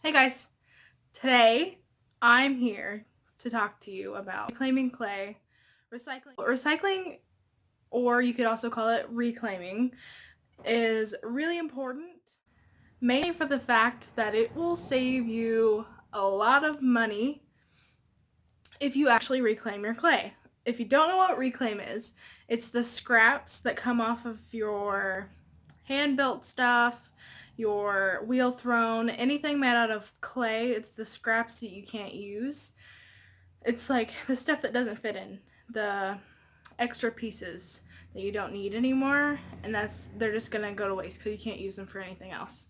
Hey guys, today I'm here to talk to you about reclaiming clay, recycling, or you could also call it reclaiming, is really important, mainly for the fact that it will save you a lot of money if you actually reclaim your clay. If you don't know what reclaim is, it's the scraps that come off of your hand-built stuff, your wheel thrown, anything made out of clay. It's the scraps that you can't use. It's like the stuff that doesn't fit in, the extra pieces that you don't need anymore, and they're just gonna go to waste because you can't use them for anything else.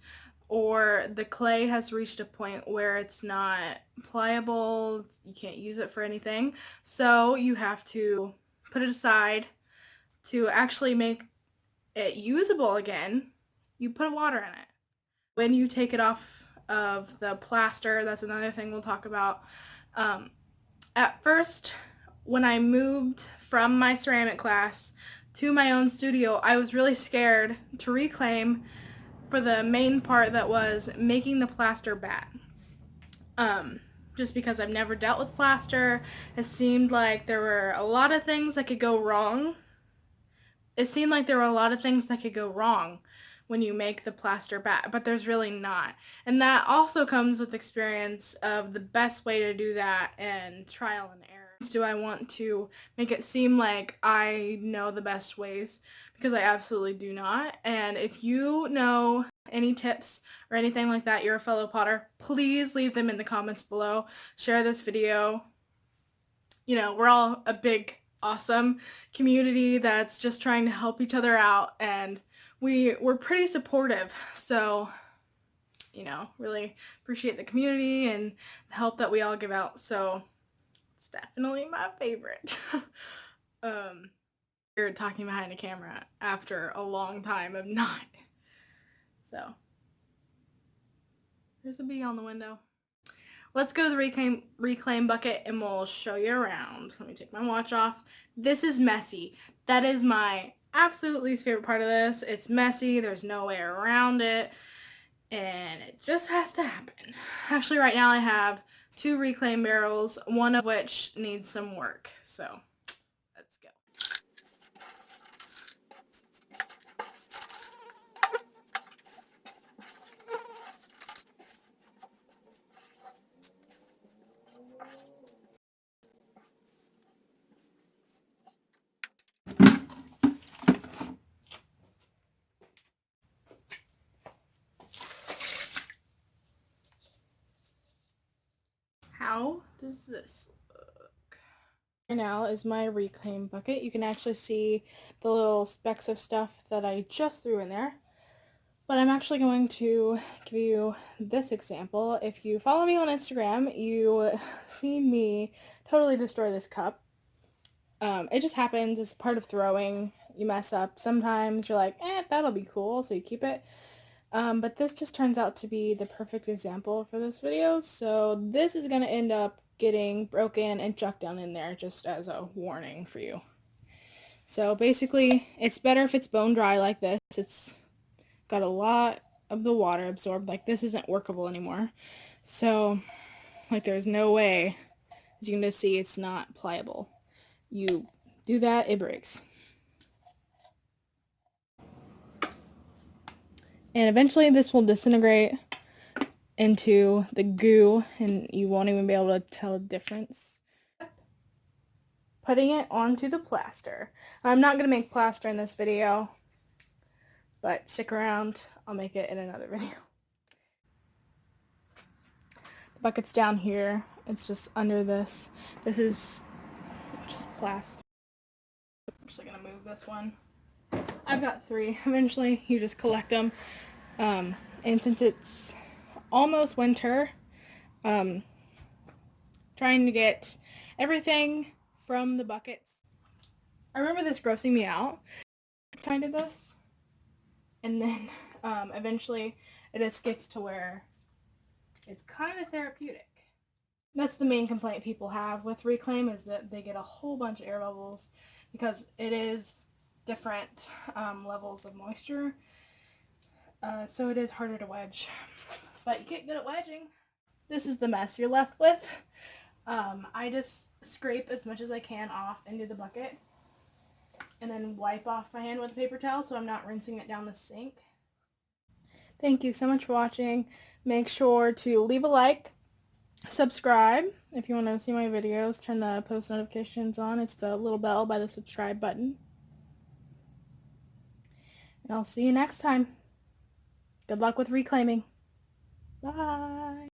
Or the clay has reached a point where it's not pliable, you can't use it for anything, so you have to put it aside. To actually make it usable again, you put water in it. When you take it off of the plaster, that's another thing we'll talk about. At first, when I moved from my ceramic class to my own studio, I was really scared to reclaim for the main part that was making the plaster back. Just because I've never dealt with plaster, it seemed like there were a lot of things that could go wrong. When you make the plaster back, but there's really not. And that also comes with experience of the best way to do that and trial and error. Do I want to make it seem like I know the best ways? Because I absolutely do not. And if you know any tips or anything like that, you're a fellow potter, please leave them in the comments below. Share this video. You know, we're all a big, awesome community that's just trying to help each other out, and we're pretty supportive, so, you know, really appreciate the community and the help that we all give out, so it's definitely my favorite. You're talking behind the camera after a long time of not. So, there's a bee on the window. Let's go to the reclaim bucket and we'll show you around. Let me take my watch off. This is messy. That is my absolute least favorite part of this. It's messy. There's no way around it. And it just has to happen. Actually, right now I have 2 reclaim barrels, one of which needs some work. So, let's go. How does this look? Right now is my reclaim bucket. You can actually see the little specks of stuff that I just threw in there. But I'm actually going to give you this example. If you follow me on Instagram, you see me totally destroy this cup. It just happens. It's part of throwing. You mess up. Sometimes you're like, that'll be cool, so you keep it. But this just turns out to be the perfect example for this video. So this is going to end up getting broken and chucked down in there just as a warning for you. So basically, it's better if it's bone dry like this. It's got a lot of the water absorbed. Like, this isn't workable anymore. So, like, there's no way, as you can just see, it's not pliable. You do that, it breaks. And eventually this will disintegrate into the goo, and you won't even be able to tell the difference. Putting it onto the plaster. I'm not going to make plaster in this video, but stick around. I'll make it in another video. The bucket's down here. It's just under this. This is just plaster. I'm actually going to move this one. I've got 3. Eventually, you just collect them. And since it's almost winter, trying to get everything from the buckets. I remember this grossing me out. I did this. And then eventually it just gets to where it's kind of therapeutic. That's the main complaint people have with reclaim, is that they get a whole bunch of air bubbles because it is different levels of moisture. So it is harder to wedge. But you get good at wedging. this is the mess you're left with. I just scrape as much as I can off into the bucket and then wipe off my hand with a paper towel so I'm not rinsing it down the sink. Thank you so much for watching. Make sure to leave a like, subscribe if you want to see my videos, turn the post notifications on. It's the little bell by the subscribe button. And I'll see you next time. Good luck with reclaiming. Bye.